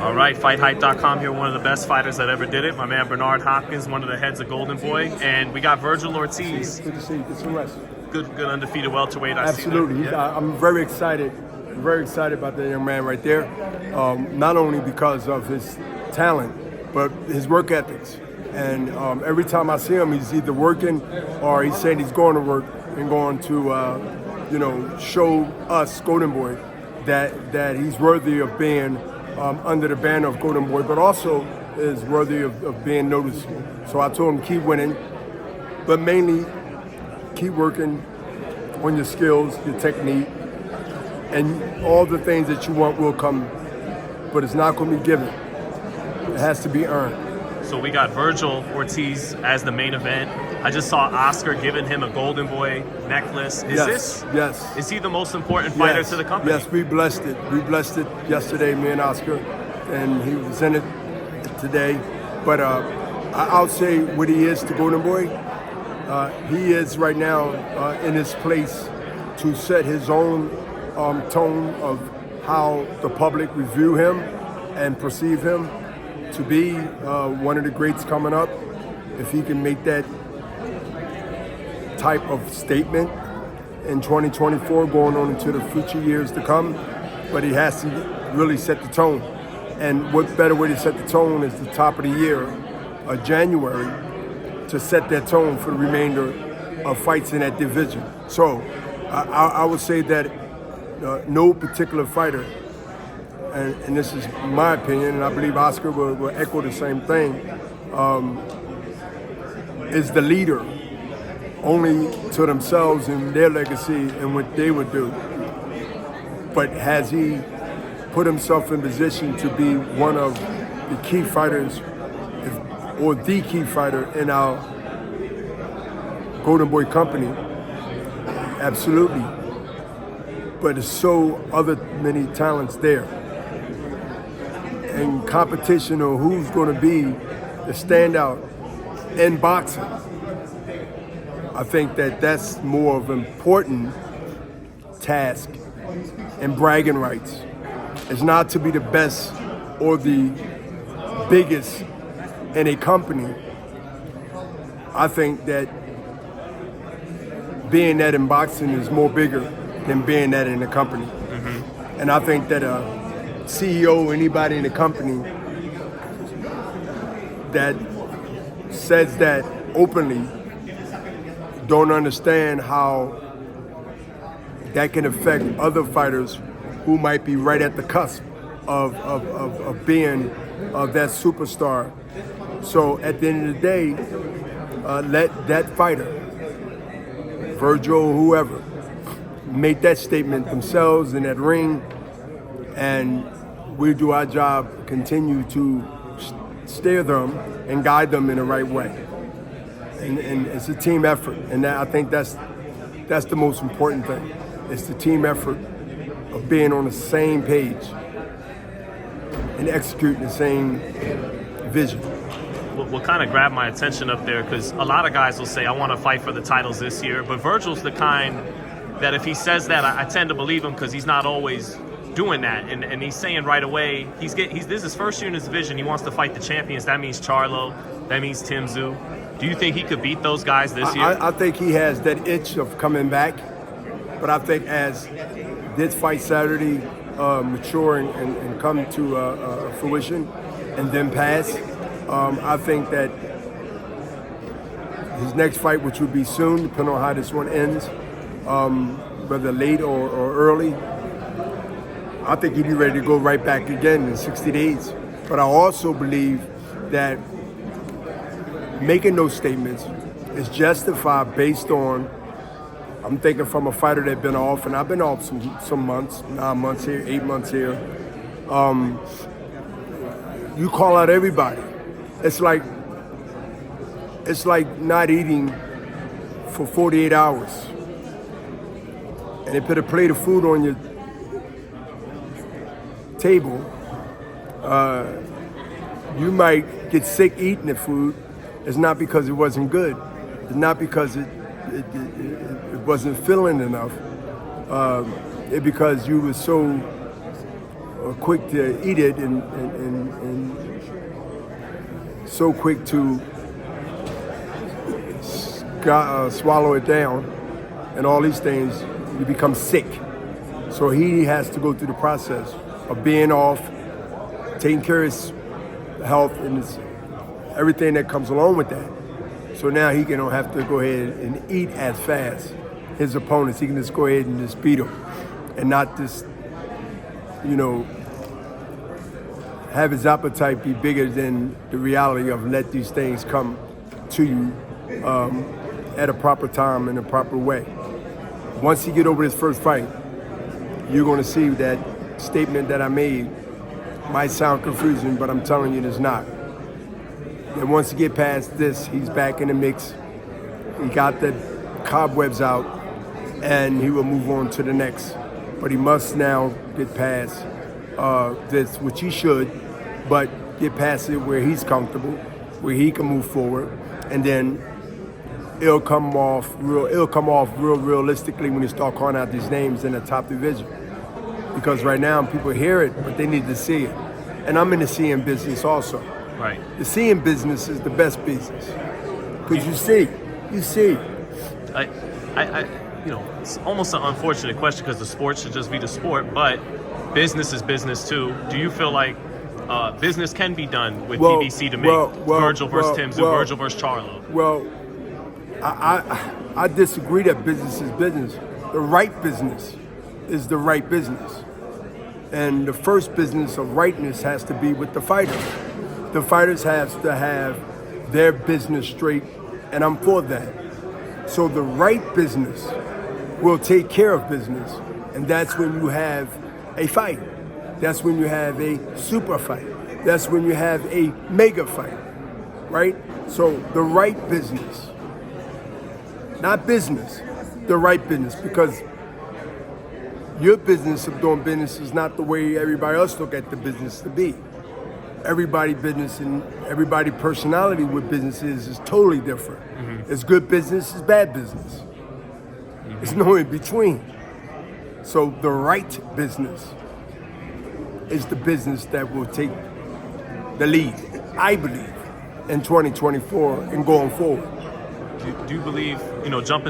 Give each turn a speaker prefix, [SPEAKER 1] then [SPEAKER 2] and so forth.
[SPEAKER 1] All right, FightHype.com here, one of the best fighters that ever did it. My man Bernard Hopkins, one of the heads of Golden Boy, and we got Vergil Ortiz.
[SPEAKER 2] Good to see you. Get some rest.
[SPEAKER 1] Good undefeated welterweight.
[SPEAKER 2] Absolutely.
[SPEAKER 1] Yeah.
[SPEAKER 2] I'm very excited. I'm very excited about that young man right there. Not only because of his talent, but his work ethics. And every time I see him, he's either working or he's saying he's going to work and going to, show us Golden Boy that he's worthy of being under the banner of Golden Boy, but also is worthy of being noticed. So I told him keep winning, but mainly keep working on your skills, your technique, and all the things that you want will come, but it's not going to be given. It has to be earned.
[SPEAKER 1] So we got Vergil Ortiz as the main event. I just saw Oscar giving him a Golden Boy necklace.
[SPEAKER 2] Yes.
[SPEAKER 1] Is he the most important fighter to the company?
[SPEAKER 2] Yes, we blessed it. We blessed it yesterday, me and Oscar, and he was in it today. But I'll say what he is to Golden Boy. He is right now in his place to set his own tone of how the public review him and perceive him to be one of the greats coming up. If he can make that type of statement in 2024 going on into the future years to come, but he has to really set the tone. And what better way to set the tone is the top of the year, January, to set that tone for the remainder of fights in that division. So I would say that no particular fighter, and this is my opinion, and I believe Oscar will echo the same thing, is the leader only to themselves and their legacy and what they would do. But has he put himself in position to be one of the key fighters, or the key fighter in our Golden Boy company? Absolutely. But there's so other many talents there. And competition on who's going to be the standout in boxing, I think that's more of an important task and bragging rights. It's not to be the best or the biggest in a company. I think that being that in boxing is more bigger than being that in a company. Mm-hmm. And I think that a CEO or anybody in the company that says that openly don't understand how that can affect other fighters who might be right at the cusp of being that superstar. So at the end of the day, let that fighter, Virgil, whoever, make that statement themselves in that ring, and we do our job, continue to steer them and guide them in the right way. And it's a team effort, and I think that's the most important thing. It's the team effort of being on the same page and executing the same vision.
[SPEAKER 1] What kind of grabbed my attention up there, because a lot of guys will say, I want to fight for the titles this year, but Virgil's the kind that if he says that, I tend to believe him, because he's not always doing that, and he's saying right away, this is his first year in his division, he wants to fight the champions. That means Charlo, that means Tim Tszyu. Do you think he could beat those guys this year?
[SPEAKER 2] I think he has that itch of coming back, but I think as this fight Saturday mature and come to fruition and then pass, I think that his next fight, which would be soon, depending on how this one ends, whether late or early, I think he'd be ready to go right back again in 60 days. But I also believe that making those statements is justified based on, I'm thinking from a fighter that's been off, and I've been off some months, 9 months here, 8 months here. You call out everybody. It's like not eating for 48 hours. And they put a plate of food on your table. You might get sick eating the food. It's not because it wasn't good. It's not because it wasn't filling enough. It's because you were so quick to eat it and so quick to swallow it down and all these things, you become sick. So he has to go through the process of being off, taking care of his health and everything that comes along with that. So now he don't have to go ahead and eat as fast his opponents. He can just go ahead and just beat them and not just, have his appetite be bigger than the reality of let these things come to you at a proper time in a proper way. Once he get over his first fight, you're going to see that statement that I made might sound confusing, but I'm telling you it's not. And once he get past this, he's back in the mix. He got the cobwebs out, and he will move on to the next. But he must now get past this, which he should, but get past it where he's comfortable, where he can move forward, and then it'll come off real realistically when you start calling out these names in the top division. Because right now people hear it, but they need to see it. And I'm in the seeing business also.
[SPEAKER 1] Right.
[SPEAKER 2] The seeing business is the best business. Because you see.
[SPEAKER 1] It's almost an unfortunate question because the sport should just be the sport, but business is business too. Do you feel like business can be done with PBC to make Virgil versus Tim's and Virgil versus Charlo?
[SPEAKER 2] Well, I disagree that business is business. The right business is the right business. And the first business of rightness has to be with the fighters. The fighters have to have their business straight, and I'm for that. So the right business will take care of business, and that's when you have a fight. That's when you have a super fight. That's when you have a mega fight, right? So the right business, not business, the right business, because your business of doing business is not the way everybody else look at the business to be. Everybody business and everybody personality with business is totally different. Mm-hmm. It's good business, it's bad business. Mm-hmm. There's no in between. So the right business is the business that will take the lead, I believe, in 2024 and going forward.
[SPEAKER 1] Do you believe, jumping